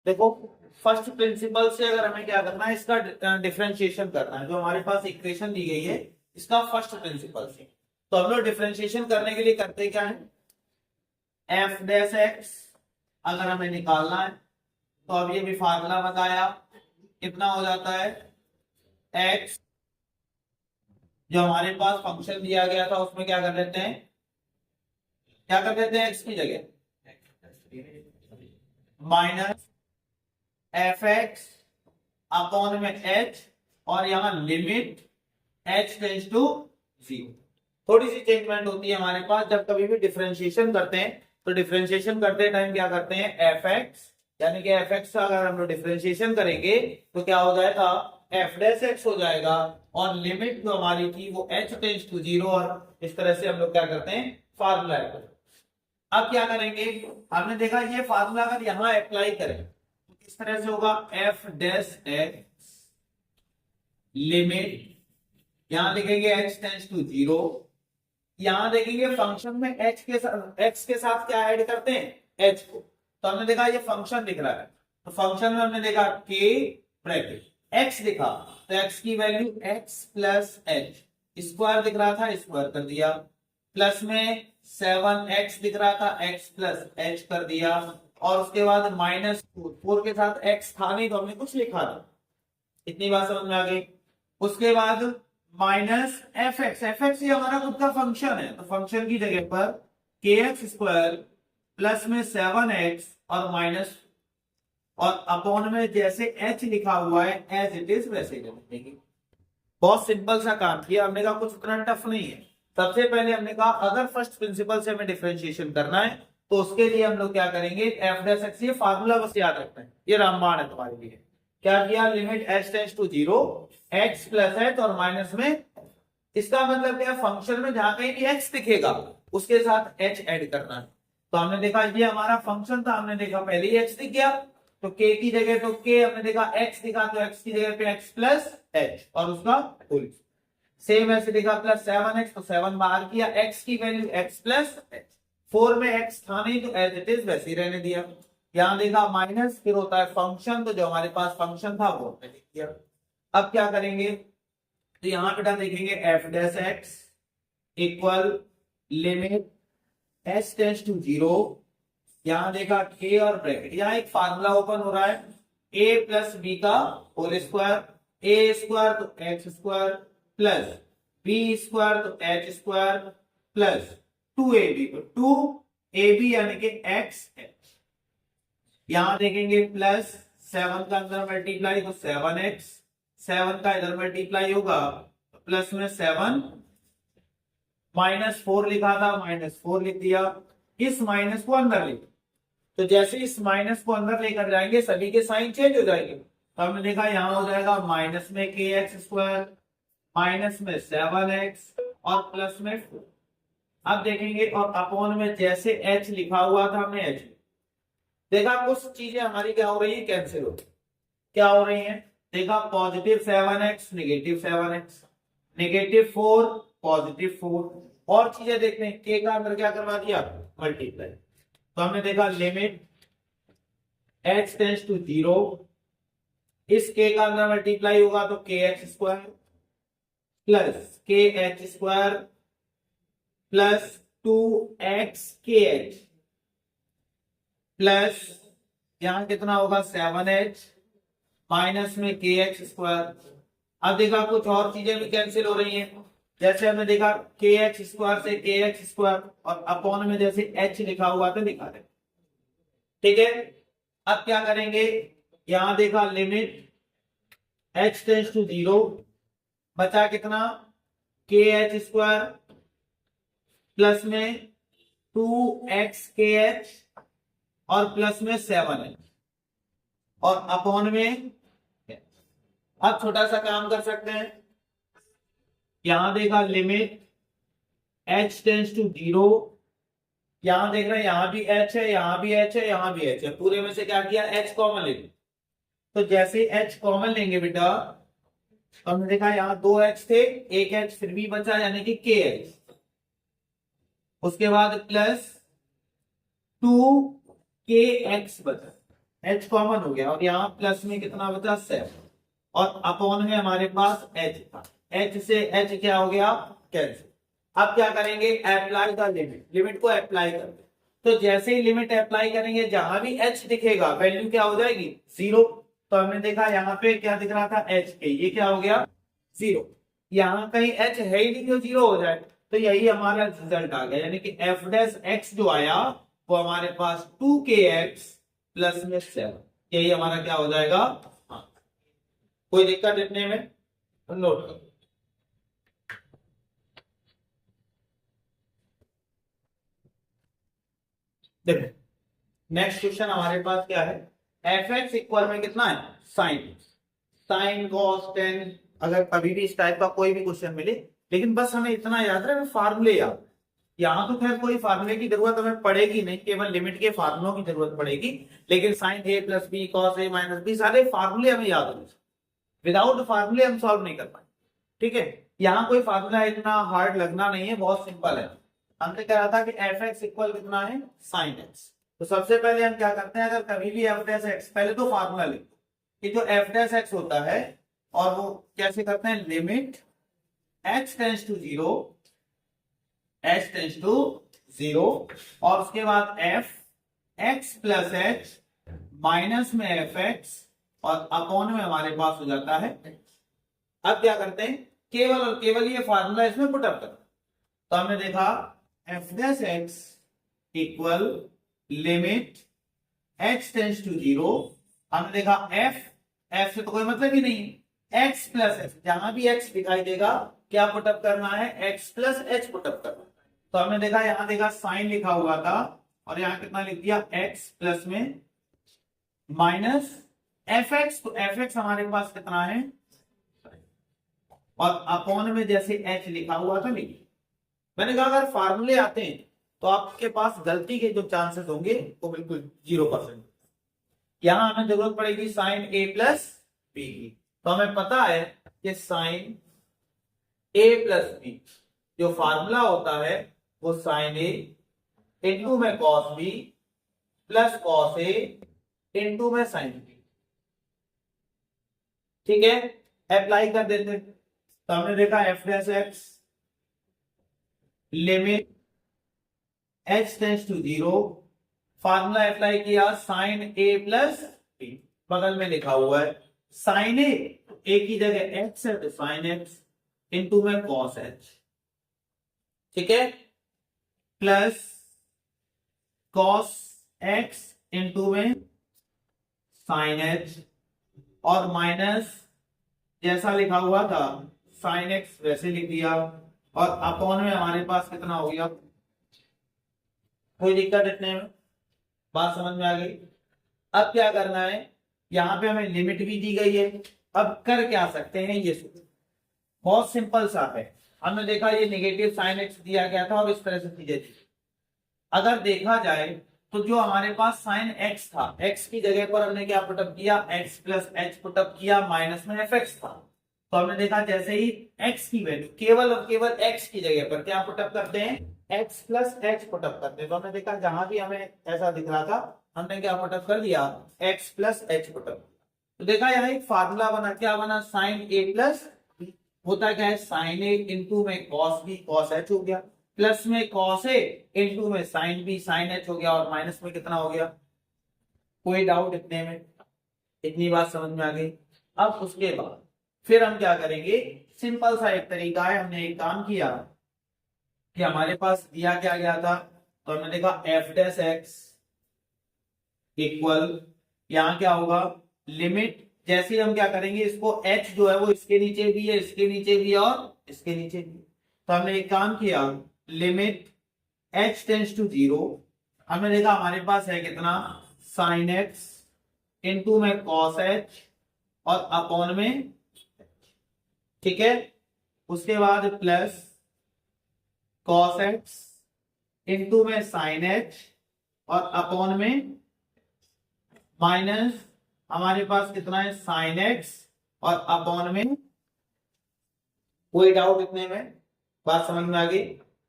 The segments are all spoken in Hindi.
देखो, फर्स्ट प्रिंसिपल से अगर हमें क्या करना है, इसका डिफरेंशिएशन करना है। जो हमारे पास इक्वेशन दी गई है इसका फर्स्ट प्रिंसिपल से, तो हम लोग डिफरेंशिएशन करने के लिए करते क्या है, एफ डैश एक्स अगर हमें निकालना है तो अब ये भी फार्मूला बताया, कितना हो जाता है, एक्स जो हमारे पास फंक्शन दिया गया था उसमें क्या कर लेते हैं, क्या कर लेते हैं, एक्स की जगह माइनस एफ एक्स अपॉन में एच, और यहां limit h tends to zero. थोड़ी सी चेंजमेंट होती है हमारे पास, जब कभी भी डिफरेंशिएशन करते हैं तो डिफरेंशिएशन करते टाइम क्या करते हैं, एफ एक्स यानी कि एफ एक्स का अगर हम लोग डिफरेंशिएशन करेंगे तो क्या हो जाएगा, एफ डैश एक्स हो जाएगा, और लिमिट जो हमारी थी वो एच टेंस टू जीरो, और इस तरह से हम लोग क्या करते हैं, फार्मूला। अब क्या करेंगे, हमने देखा ये फार्मूला अगर यहां अप्लाई करें तो किस तरह से होगा, एफ डैश एक्स लिमिट, यहां लिखेंगे h टेंस टू जीरो, यहां देखेंगे फंक्शन में x के साथ क्या ऐड करते हैं, h को। तो हमने देखा ये फंक्शन दिख रहा है, तो फंक्शन में हमने देखा k ब्रैकेट x दिखा, तो x की value x plus H, square दिख रहा था स्क्वायर कर दिया, प्लस में 7x दिख रहा था x प्लस एच कर दिया, और उसके बाद माइनस 4 के साथ x था नहीं तो हमने कुछ लिखा था। इतनी बात समझ में आ गई। उसके बाद माइनस एफ एक्स ये हमारा खुद का फंक्शन है, तो फंक्शन की जगह पर के एक्स स्क्वायर प्लस में 7x और माइनस, और अपॉन में जैसे h लिखा हुआ है एज इट इज वैसे ही लिखेंगे। बहुत सिंपल सा काम किया हमने, कहा कुछ उतना टफ नहीं है। सबसे पहले हमने कहा अगर फर्स्ट प्रिंसिपल से हमें डिफरेंशिएशन करना है तो उसके लिए हम लोग क्या करेंगे, एफ डैश एक्स, ये फार्मूला बस याद रखना है, ये रामबाण है तुम्हारे लिए। क्या किया, limit h tends to zero, x plus h और माइनस में, इसका मतलब क्या, फंक्शन में जहां कहीं भी एक्स दिखेगा उसके साथ एच ऐड करना है। तो हमने देखा ये हमारा फंक्शन था, हमने देखा पहले ही एक्स दिख गया, तो के की जगह तो के, हमने देखा एक्स दिखा तो एक्स की जगह पे एक्स प्लस एच और उसका होल, सेम ऐसे लिखा प्लस 7x, तो 7 बाहर किया, x की वैल्यू x प्लस एच, 4 में x था नहीं तो एज इट इज वैसे ही रहने दिया। यहां देखा माइनस, फिर होता है फंक्शन, तो जो हमारे पास फंक्शन था वो हमने लिख दिया। अब क्या करेंगे, तो यहां बेटा देखेंगे f dash x equal limit h tends to zero, यहां देखा के और ब्रैकेट, यहां एक फार्मूला ओपन हो रहा है, ए प्लस बी का होल स्क्वायर, ए स्क्वायर तो x square plus B square तो एच स्क्वायर प्लस 2ab, तो 2ab यानी कि एक्स एच, यहां देखेंगे प्लस 7 का अंदर मल्टीप्लाई तो 7x, 7 का इधर मल्टीप्लाई होगा तो प्लस में 7, माइनस 4 लिखा था माइनस 4 लिख दिया, इस माइनस को अंदर लिख, तो जैसे इस माइनस को अंदर लेकर जाएंगे सभी के साइन चेंज हो जाएंगे, तो हमने देखा यहां हो जाएगा माइनस में के एक्स स्क्वायर, माइनस में 7x और प्लस में 4। अब देखेंगे और अपॉन में जैसे h लिखा हुआ था हमने h देखा, कुछ चीजें हमारी क्या हो रही है, कैंसिल हो रही, क्या हो रही है, देखा positive 7x negative 7x, negative 4 positive 4, और चीजें देखते हैं, के का अंदर क्या करवा दिया, मल्टीप्लाई, तो हमने देखा limit h tends to zero, इस के का अंदर मल्टीप्लाई होगा तो k x square plus k h square plus 2x k H plus यहां कितना होगा 7h माइनस में के एक्स स्क्वायर। अब देखा कुछ और चीजें भी कैंसिल हो रही हैं, जैसे हमने देखा के एक्स स्क्वायर से के एक्स स्क्वायर, और अपॉन में जैसे h लिखा हुआ था दिखा रहे, ठीक है। अब क्या करेंगे, यहां देखा limit h tends to zero, बचा कितना, के एच स्क्वायर प्लस में 2x के एच और प्लस में 7h और अपॉन में, अब छोटा सा काम कर सकते हैं, यहां देखा limit h tends to zero, यहां देख रहे हैं यहां भी h है यहां भी h है यहां भी h है, पूरे में से क्या किया, h कॉमन ले, तो जैसे h कॉमन लेंगे बेटा, तो हमने देखा यहां 2h थे, एक h फिर भी बचा यानी कि के एच, उसके बाद प्लस 2 के एक्स बचा, h कॉमन हो गया और यहाँ प्लस में कितना बचा 7 और अपॉन में हमारे पास h था, h से h क्या हो गया कैंसिल। अब क्या करेंगे अप्लाई द लिमिट, लिमिट को अप्लाई करते, तो जैसे ही लिमिट अप्लाई करेंगे जहां भी h दिखेगा वैल्यू क्या हो जाएगी 0। तो हमने देखा यहाँ पे क्या दिख रहा था h के, ये क्या हो गया 0, यहाँ कहीं h है ही नहीं जो 0 हो जाए, तो यही हमारा रिजल्ट आ गया, यानी कि f डैश x जो आया वो हमारे पास 2kx प्लस में 7, यही हमारा क्या हो जाएगा। हाँ, कोई दिक्कत लिखने में, नोट करो। देखो नेक्स्ट क्वेश्चन हमारे पास क्या है, एफ एक्स इक्वल में कितना है साइन, साइन कॉस टेन, अगर कभी भी इस टाइप का कोई भी क्वेश्चन मिले, लेकिन बस हमें इतना याद रहे फार्मूले याद, यहाँ तो खैर कोई फार्मूले की जरूरत हमें पड़ेगी नहीं, केवल लिमिट के फार्मूलों की जरूरत पड़ेगी, लेकिन sign a plus B cos A minus B सारे फार्मूले हमें याद होने, विदाउट फार्मूले हम सॉल्व नहीं कर पाए। ठीक है, यहाँ कोई फार्मूला इतना हार्ड लगना नहीं है, बहुत सिंपल है। हमने कहा था कि एफ एक्स इक्वल कितना है साइन एक्स, तो सबसे पहले हम क्या करते हैं, अगर कभी भी एफ डैश एक्स, पहले तो फार्मूला लिखो कि जो एफ डैश एक्स होता है और वो कैसे करते हैं, limit x tends to zero, x tends to zero, और उसके बाद f x plus x minus में एफ एक्स और अपॉन में हमारे पास हो जाता है। अब क्या करते हैं, केवल और केवल ये फार्मूला इसमें पुटअप करते, तो हमने देखा f dash x equal limit x tends to zero, हमने देखा एफ से तो कोई मतलब ही नहीं, एक्स प्लस एक्स, जहां भी एक्स दिखाई देगा क्या पुटअप करना है, एक्स प्लस एच पुटअप करना है। तो हमने देखा यहां देखा साइन लिखा हुआ था और यहां कितना लिख दिया एक्स प्लस में माइनस एफ एक्स, तो एफ एक्स हमारे पास कितना है और अपॉन में जैसे एच लिखा हुआ था लिखिए। मैंने कहा अगर फार्मूले आते हैं तो आपके पास गलती के जो चांसेस होंगे वो बिल्कुल 0%। यहां हमें जरूरत पड़ेगी साइन ए प्लस बी की, तो हमें पता है कि साइन ए प्लस बी जो फार्मूला होता है वो साइन ए इंटू में cos b plus cos a into में साइन बी। ठीक है, अप्लाई कर देते, तो हमने देखा f dash x limit x tends to zero, formula apply किया साइन ए प्लस बी, बगल में लिखा हुआ है साइन ए की जगह एक्स है तो साइन एक्स इंटू में कॉस एच, ठीक है, प्लस कॉस एक्स इंटू में साइन एच और माइनस जैसा लिखा हुआ था साइन एक्स वैसे लिख दिया और अपॉन में हमारे पास कितना हो गया। कोई दिक्कत इतने में, बात समझ में आ गई। अब क्या करना है, यहां पे हमें लिमिट भी दी गई है, अब कर क्या सकते हैं ये बहुत सिंपल सा है। हमने देखा ये नेगेटिव साइन एक्स दिया गया था और इस तरह से चीजें थी, अगर देखा जाए तो जो हमारे पास साइन एक्स था, एक्स की जगह पर हमने क्या पुटअप किया, एक्स प्लस एच पुटअप किया, माइनस में एफ एक्स था, तो हमने देखा जैसे ही एक्स की वैल्यू केवल और केवल एक्स की जगह पर क्या पुटअप करते हैं, एक्स प्लस एच पुटअप करते हैं, तो हमने देखा जहां भी हमें ऐसा दिख रहा था हमने क्या पुटअप कर दिया, एक्स प्लस एच पुटअप। तो देखा यहाँ एक फार्मूला बना, क्या बना, साइन ए प्लस होता क्या है, साइन ए इंटू में कॉस बी कॉस एच हो गया, प्लस में कॉस ए इंटू में साइन बी साइन एच हो गया और माइनस में कितना हो गया। कोई डाउट इतने में, इतनी बात समझ में आ गई। अब उसके बाद फिर हम क्या करेंगे, सिंपल सा एक तरीका है, हमने एक काम किया कि हमारे पास दिया क्या गया था, तो हमने देखा एफ डैश एक्स इक्वल, यहां क्या होगा लिमिट, जैसे हम क्या करेंगे इसको h जो है वो इसके नीचे भी है, इसके नीचे भी है और इसके नीचे भी, तो हमने एक काम किया limit h tends to zero, हमने देखा हमारे पास है कितना साइन एक्स इंटू में कॉस एच और अपॉन में, ठीक है, उसके बाद प्लस कॉस एक्स इंटू में साइन एच और अपॉन में माइनस हमारे पास कितना है साइन एक्स और अपॉन में। कोई डाउट इतने में, बात समझ में आ गई।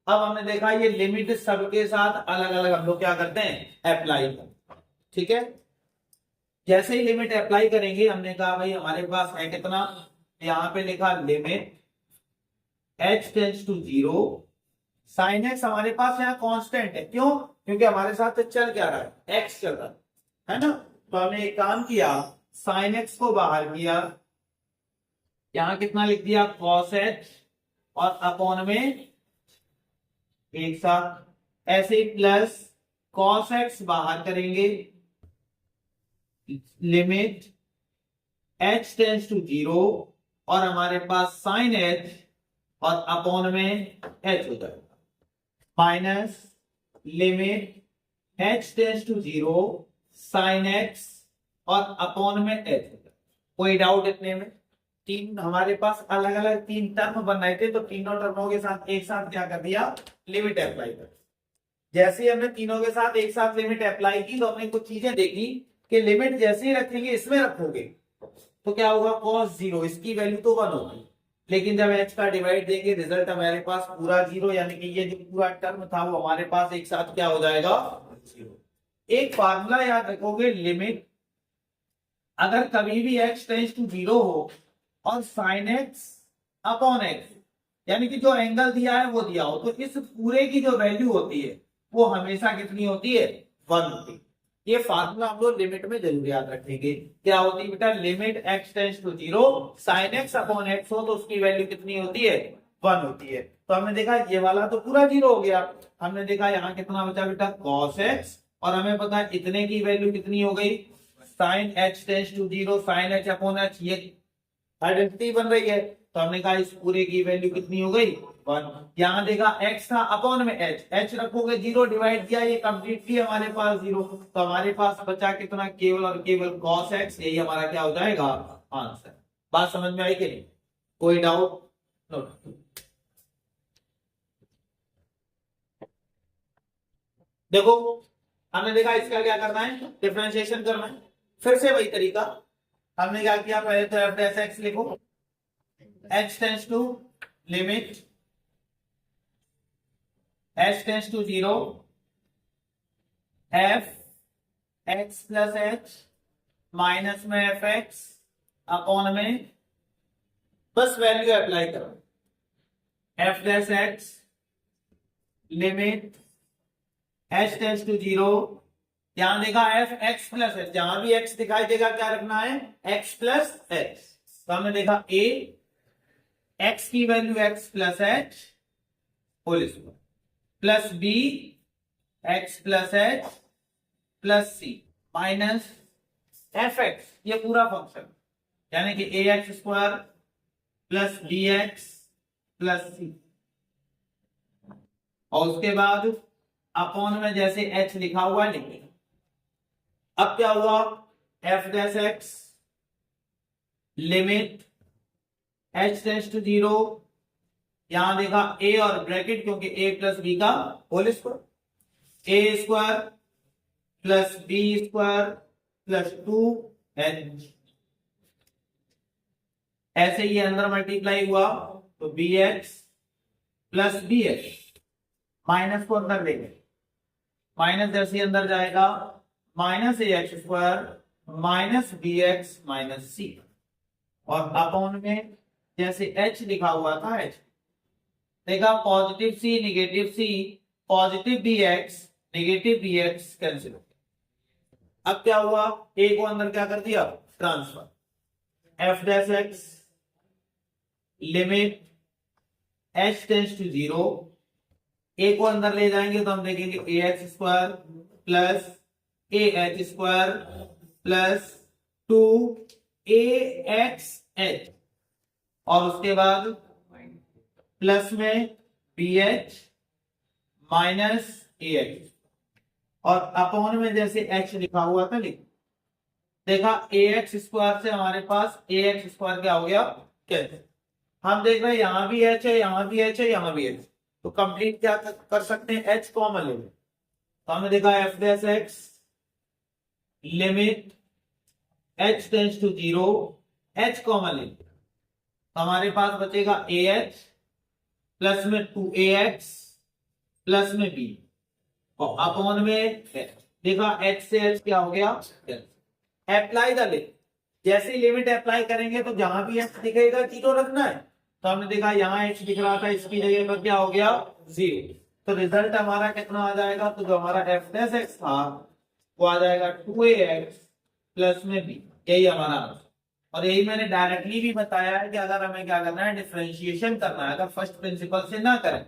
अब हमने देखा ये लिमिट सबके साथ अलग अलग हम लोग क्या करते हैं अप्लाई करते हैं, ठीक है। जैसे ही लिमिट अप्लाई करेंगे, हमने कहा भाई हमारे पास है कितना, यहाँ पे लिखा limit h tends to 0, sine x हमारे पास यहाँ कांस्टेंट है, क्यों, क्योंकि हमारे साथ चल क्या रहा है, x चल रहा है ना। तो हमने एक काम किया, साइन एक्स को बाहर किया, यहाँ कितना लिख दिया cos h, और अपॉन में एक साथ ऐसे ही प्लस cos x बाहर करेंगे, लिमिट h टेंड्स टू 0, और हमारे पास साइन h और अपॉन में h हो जाएगा, minus limit h tends to 0 sine x और अपॉन में h हो जाएगा। कोई डाउट इतने में? तीन हमारे पास अलग अलग तीन टर्म बन रहे थे, तो तीनों टर्मों के साथ एक साथ क्या कर दिया, लिमिट अप्लाई कर। जैसे ही हमने तीनों के साथ एक साथ लिमिट अप्लाई की, तो हमने कुछ चीजें देखी कि लिमिट जैसे ही रखेंगे, इसमें रखोगे तो क्या होगा, cos 0, इसकी वैल्यू तो 1 होगी, लेकिन जब h का डिवाइड देंगे रिजल्ट हमारे पास पूरा 0, यानी कि ये जो पूरा टर्म था वो हमारे पास एक साथ क्या हो जाएगा, 0। एक फार्मूला याद रखोगे, लिमिट अगर कभी भी h टेंड्स टू 0 हो और साइन एक्स अपॉन एक्स, यानी कि जो एंगल दिया है वो दिया हो, तो इस पूरे की जो वैल्यू होती है वो हमेशा कितनी होती है, 1 होती है। ये फार्मूला हम लोग लिमिट में जरूर याद रखेंगे। क्या होती है बेटा, limit x tends to 0 sine x upon x हो तो उसकी वैल्यू कितनी होती है, 1 होती है। तो हमने देखा ये वाला तो पूरा 0 हो गया, हमने देखा यहाँ कितना बचा बेटा, cos x, और हमें पता है इतने की वैल्यू कितनी हो गई, sine h tends to 0 sine h upon h, ये आइडेंटिटी बन रही है। तो हमने कहा इस पूरे की वैल्यू कितनी हो गई, 1। यहाँ देखा x था अपॉन में h रखोगे 0, डिवाइड किया, ये कंप्लीटली हमारे पास 0, तो हमारे पास बचा कितना, केवल और केवल cos x, यही हमारा क्या हो जाएगा, आंसर। बात समझ में आई कि नहीं, कोई डाउट? नो। देखो हमने देखा इसका क्या करना है, डिफरेंशिएशन करना है। फिर से वही तरीका, हमने क्या किया, पहले तो f डैश x लिखो, h tends to limit h tends to 0 f x plus h minus में f x अपॉन में, बस वैल्यू अप्लाई करो, f dash x limit h tends to 0, यहां देखा f x प्लस h, जहां भी x दिखाई देगा क्या रखना है, x प्लस h। तो हमने देखा a x की value x plus h whole square plus b x plus h प्लस c माइनस एफ एक्स, ये पूरा फंक्शन, यानी कि A X square plus B X plus C, और उसके बाद अपॉन में जैसे h लिखा हुआ लिखे। अब क्या हुआ, f dash x limit h tends to 0, यहां देखा a और ब्रैकेट, क्योंकि a प्लस बी का whole square, a square plus B square plus 2h, ऐसे ही अंदर मल्टीप्लाई हुआ तो B X plus B X, minus को अंदर लेंगे, माइनस जैसे अंदर जाएगा minus A X square minus B X minus C, और अपॉन में जैसे h लिखा हुआ था h, देखा positive c negative c, positive b x negative b x cancel हो गया। अब क्या हुआ, a को अंदर क्या कर दिया, transfer, f dash x limit h tends to 0, a को अंदर ले जाएंगे तो हम देखेंगे A X square plus A H square plus 2ax, और उसके बाद प्लस में B H minus A X, और अपॉन में जैसे h लिखा हुआ था लिख, देखा ए एक्स स्क्वायर से हमारे पास ए एक्स स्क्वायर क्या हो गया, कैंसिल। हम देख रहे हैं यहां भी h है, यहां भी h है, यहां भी h, तो कंप्लीट क्या कर सकते हैं, h कॉमन ले, तो हमने देखा f dash x limit h tends to 0, h common ले, तो हमारे पास बचेगा ए एच प्लस में 2ax प्लस में b, और अपॉन में देखा h से h क्या हो गया, अप्लाई द लिमिट, जैसे लिमिट अप्लाई करेंगे तो जहां भी x दिखेगा 0 रखना है। तो हमने देखा यहाँ x दिख रहा था, इसकी जगह पर क्या हो गया 0। तो रिजल्ट हमारा कितना आ जाएगा, तो जो हमारा f डैश x था वो आ जाएगा 2ax प्लस में b, यही हमारा आंसर। और यही मैंने डायरेक्टली भी बताया है कि अगर हमें क्या करना है, डिफरेंशिएशन करना है, अगर फर्स्ट प्रिंसिपल से ना करें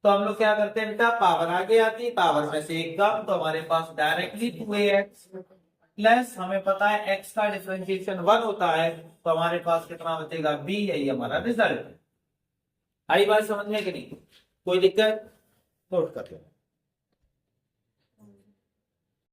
तो हम लोग क्या करते हैं बेटा, पावर आगे आती है, पावर में से एक कम, तो हमारे पास डायरेक्टली 2ax प्लस हमें पता है x का डिफरेंशिएशन 1 होता है, तो हमारे पास कितना बचेगा b, यही हमारा रिजल्ट है। आई बात समझ में कि नहीं, कोई दिक्कत? नोट कर लो।